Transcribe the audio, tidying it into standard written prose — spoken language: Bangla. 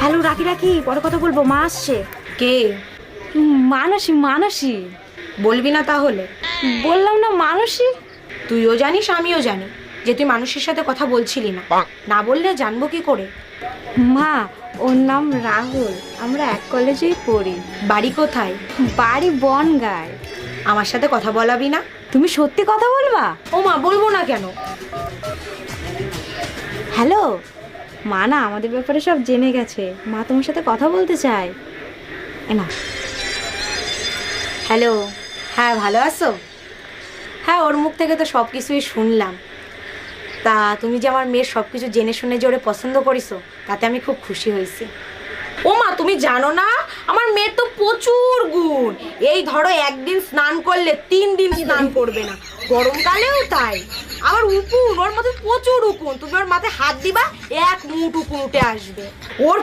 হ্যালো, রাখি রাখি, পরে কথা বলবো, মা আসছে। কে? মানসী মানসী। বলবি না তাহলে? বললাম না মানসী। তুইও জানিস আমিও জানি যে তুই মানুষের সাথে কথা বলছিলি না। না বললে জানবো কি করে? মা, ওর নাম রাহুল, আমরা এক কলেজেই পড়ি। বাড়ি কোথায়? বাড়ি বনগাঁয়। আমার সাথে কথা বলাবি না? তুমি সত্যি কথা বলবা? ও মা, বলবো না কেন? হ্যালো, মা না আমাদের ব্যাপারে সব জেনে গেছে, মা তোমার সাথে কথা বলতে চায়। না। হ্যালো, হ্যাঁ ভালো আছো? হ্যাঁ, ওর মুখ থেকে তো সব কিছুই শুনলাম। তা তুমি যে আমার মেয়ের সব কিছু জেনে শুনে যে ওরে পছন্দ করিছো, তাতে আমি খুব খুশি হয়েছি। ও মা, তুমি জানো না আমার মেয়ের তো প্রচুর গুণ। এই ধরো একদিন স্নান করলে 3 দিন স্নান করবে না, গরমকালেও তাই। আবার উকুন, ওর মধ্যে প্রচুর উকুন, তুমি ওর মাথায় হাত দিবা 1 মুঠ উকুন উঠে আসবে। ওর